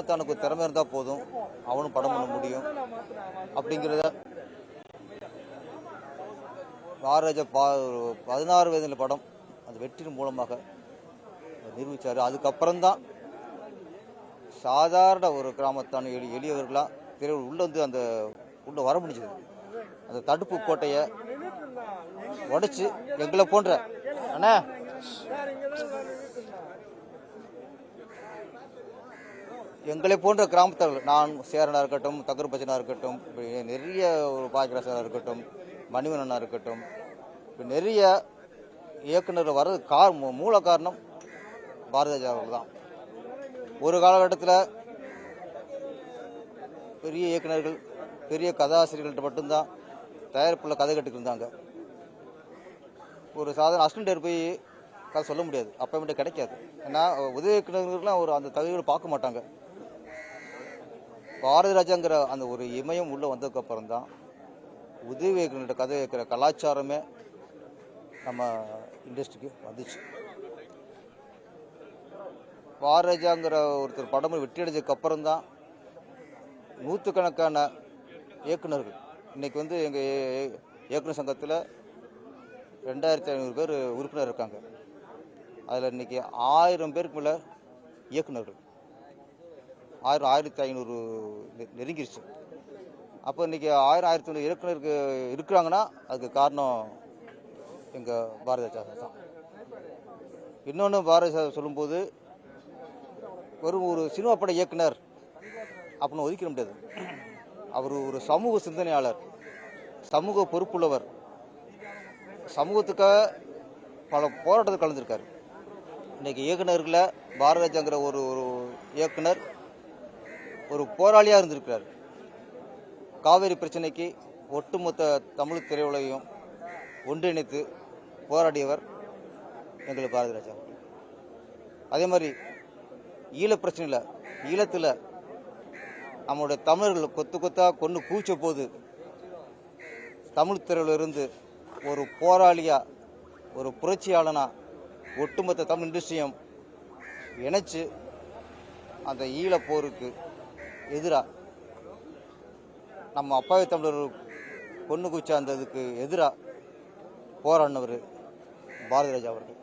கிராமத்தானுக்கு திறமை இருந்தால் போதும், அவனும் படம் பண்ண முடியும் அப்படிங்கிறத பாரதிராஜா 16 வயதில் படம் அந்த வெற்றியின் மூலமாக நிரூபித்தார். அதுக்கப்புறம்தான் சாதாரண ஒரு கிராமத்தான எளியவர்களாக திரையுலகில் உள்ள வந்து அந்த உள்ள வர முடிஞ்சது. அந்த தடுப்பு கோட்டையை உடைச்சு எங்களை போன்ற அண்ணா எங்களை போன்ற கிராமத்தவர்கள், நான் சேரனாக இருக்கட்டும், தகர் பச்சனாக இருக்கட்டும், நிறைய ஒரு பாக்கியராசனாக இருக்கட்டும், மணிவண்ணனாக இருக்கட்டும், இப்போ நிறைய இயக்குநர்கள் வர்றது மூல காரணம் பாரதிராஜா அவர்கள் தான். ஒரு காலகட்டத்தில் பெரிய இயக்குநர்கள், பெரிய கதாசிரியர்கள்ட்ட மட்டும்தான் தயாரிப்புள்ள கதை கட்டுக்கு இருந்தாங்க. ஒரு சாதாரண அசிஸ்டன்ட் போய் கதை சொல்ல முடியாது, அப்போ மட்டும் கிடைக்காது. ஏன்னா உதவி இயக்குநர்கள்லாம் ஒரு அந்த தகுதிகளை பார்க்க மாட்டாங்க. பாரதிராஜாங்கிற அந்த ஒரு இமயம் உள்ளே வந்ததுக்கப்புறம் தான் உதவி இயக்குநர்கிட்ட கதை வைக்கிற கலாச்சாரமே நம்ம இண்டஸ்ட்ரிக்கு வந்துச்சு. பாரதிராஜாங்கிற ஒருத்தர் படம் வெற்றி அடைஞ்சதுக்கு அப்புறம் தான் நூற்றுக்கணக்கான இயக்குநர்கள் இன்னைக்கு வந்து எங்கள் இயக்குநர் சங்கத்தில் 2500 பேர் உறுப்பினர் இருக்காங்க. அதில் இன்னைக்கு 1000 பேருக்கு மேலே இயக்குநர்கள், 1500 நெருங்கிருச்சு. அப்போ இன்றைக்கி 1500 இயக்குநருக்கு இருக்கிறாங்கன்னா அதுக்கு காரணம் எங்கள் பாரதிராஜா தான். இன்னொன்று பாரதிராஜா சொல்லும்போது ஒரு சினிமா பட இயக்குனர் அப்படின்னு ஒதுக்கிட முடியாது. அவர் ஒரு சமூக சிந்தனையாளர், சமூக பொறுப்புள்ளவர், சமூகத்துக்காக பல போராட்டத்தை கலந்துருக்காரு. இன்றைக்கி இயக்குநர்களை பாரதிராஜாங்கிற ஒரு இயக்குனர் ஒரு போராளியாக இருந்திருக்கிறார். காவேரி பிரச்சனைக்கு ஒட்டுமொத்த தமிழ் திரையுலகையும் ஒன்றிணைத்து போராடியவர் எங்களுக்கு பாரதிராஜா. அதே மாதிரி ஈழப்பிரச்சனையில், ஈழத்தில் நம்மளுடைய தமிழர்கள் கொத்து கொத்தாக கொண்டு கூச்ச போது தமிழ் திரையிலிருந்து ஒரு போராளியாக, ஒரு புரட்சியாளனாக ஒட்டுமொத்த தமிழ் இண்டஸ்ட்ரியும் இணைச்சு அந்த ஈழப்போருக்கு எதிராக, நம்ம அப்பாவி தமிழர்கள் கொண்டு கூச்சா அந்ததுக்கு எதிராக போராடினவர் பாரதிராஜா அவர்கள்.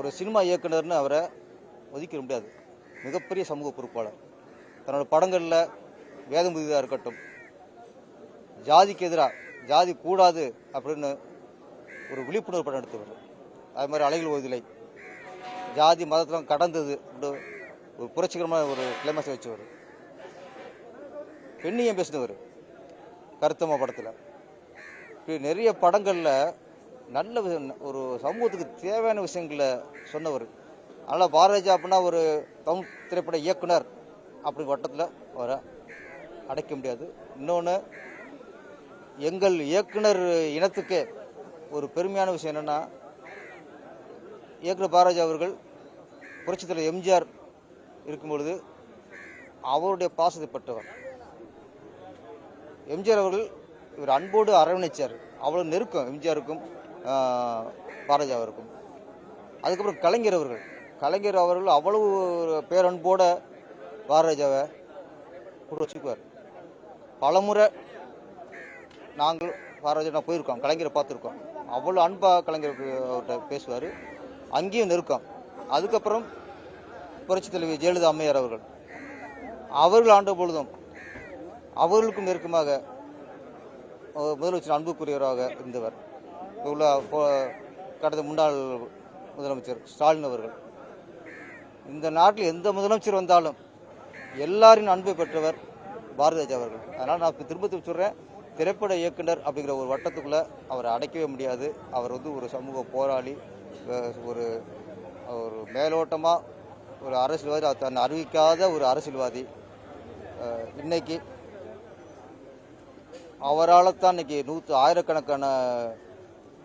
ஒரு சினிமா இயக்குனர்னு அவரை ஒதுக்கிட முடியாது. மிகப்பெரிய சமூக பொறுப்பாளர். தன்னோட படங்களில் வேதமுதிதாக இருக்கட்டும், ஜாதிக்கு எதிராக, ஜாதி கூடாது அப்படின்னு ஒரு விழிப்புணர்வு படம் எடுத்தவர். அது மாதிரி அலைகள் ஓதிலை, ஜாதி மதத்தெல்லாம் கடந்தது ஒரு புரட்சிகரமான ஒரு கிளைமாஸை வச்சவர். பெண்ணியம் பேசினவர் கருத்தம்மா படத்தில். இப்படி நிறைய படங்களில் நல்ல ஒரு சமூகத்துக்கு தேவையான விஷயங்களை சொன்னவர். அதனால் பாரதிராஜா அப்படின்னா ஒரு தமிழ் திரைப்பட இயக்குனர் அப்படி வட்டத்தில் அவரை அடைக்க முடியாது. இன்னொன்று, எங்கள் இயக்குனர் இனத்துக்கே ஒரு பெருமையான விஷயம் என்னென்னா, இயக்குனர் பாரதிராஜா அவர்கள் புரட்சித்தலைவர் எம்ஜிஆர் இருக்கும்பொழுது அவருடைய பாசத்தை பெற்றவர். எம்ஜிஆர் அவர்கள் இவர் அன்போடு அரவணைச்சார். அவ்வளோ நெருக்கம் எம்ஜிஆருக்கும் பாரதிராஜா அவருக்கும். அதுக்கப்புறம் கலைஞர் அவர்கள் அவ்வளவு பேரன்போட பாரதிராஜாவை கூட வச்சுக்குவார். பலமுறை நாங்கள் பாரதிராஜா போயிருக்கோம், கலைஞரை பார்த்துருக்கோம். அவ்வளோ அன்பாக கலைஞருக்கு அவர்கிட்ட பேசுவார். அங்கேயும் நெருக்கம். அதுக்கப்புறம் புரட்சித் தலைவி ஜெயலலிதா அம்மையார் அவர்கள் ஆண்ட பொழுதும் அவர்களுக்கும் நெருக்கமாக முதலமைச்சர் அன்புக்குரியவராக இருந்தவர். உள்ள கடந்த முன்னாள் முதலமைச்சர் ஸ்டாலின் அவர்கள். இந்த நாட்டில் எந்த முதலமைச்சர் வந்தாலும் எல்லாரின் அன்பை பெற்றவர் பாரதிராஜா அவர்கள். அதனால் நான் திரும்ப சொல்கிறேன், திரைப்பட இயக்குனர் அப்படிங்கிற ஒரு வட்டத்துக்குள்ளே அவரை அடைக்கவே முடியாது. அவர் ஒரு சமூக போராளி, ஒரு ஒரு மேலோட்டமாக ஒரு அரசியல்வாதி, தன்னை அறிவிக்காத ஒரு அரசியல்வாதி. இன்னைக்கு அவரால் தான் இன்னைக்கு ஆயிரக்கணக்கான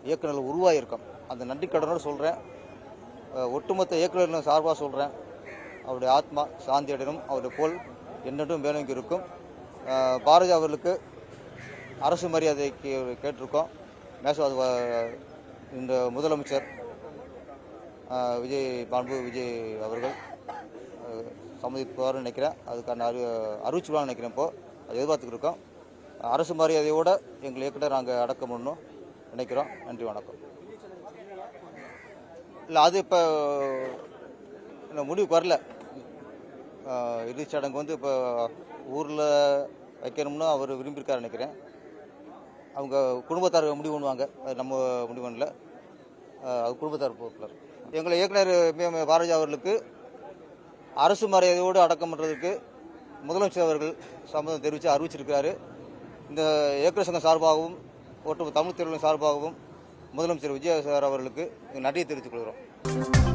இயக்குநர்கள் உருவாகியிருக்கோம். அந்த நன்றி கடனோடு சொல்கிறேன். ஒட்டுமொத்த இயக்குநர்கள் சார்பாக சொல்கிறேன், அவருடைய ஆத்மா சாந்தி அடையணும், அவருடைய போல் என்னென்றும் மேலோங்கி இருக்கும். பாரதி அவர்களுக்கு அரசு மரியாதைக்கு கேட்டிருக்கோம். மேசவாத இந்த முதலமைச்சர் விஜய் அவர்கள் சம்மதிப்பார்னு நினைக்கிறேன். அதுக்கான அறிவிச்சுவான்னு நினைக்கிறேன். இப்போது அது எதிர்பார்த்துக்கிட்டு இருக்கோம். அரசு மரியாதையோடு எங்கள் இயக்குனர் நாங்கள் அடக்கம் பண்ணணும் நினைக்கிறோம். நன்றி, வணக்கம். இல்லை, அது இப்போ முடிவுக்கு வரல. இறுதிச் சடங்கு வந்து இப்போ ஊரில் வைக்கணும்னு அவர் விரும்பியிருக்காரு நினைக்கிறேன். அவங்க குடும்பத்தார் முடிவு பண்ணுவாங்க, அது நம்ம முடிவு பண்ணல. அது குடும்பத்தார் பொறுப்பில். எங்களை இயக்குனர் பாரதிராஜா அவர்களுக்கு அரசு மரியாதையோடு அடக்கம் பண்ணுறதுக்கு முதலமைச்சர் அவர்கள் சம்மதம் தெரிவித்து அறிவிச்சிருக்கிறாரு. இந்த இயக்குனர் சங்கம் சார்பாகவும் ஒட்டுமொத்த தமிழ் திரையுலகம் சார்பாகவும் முதலமைச்சர் விஜய் சார் அவர்களுக்கு நன்றியை தெரிவித்துக் கொள்கிறோம்.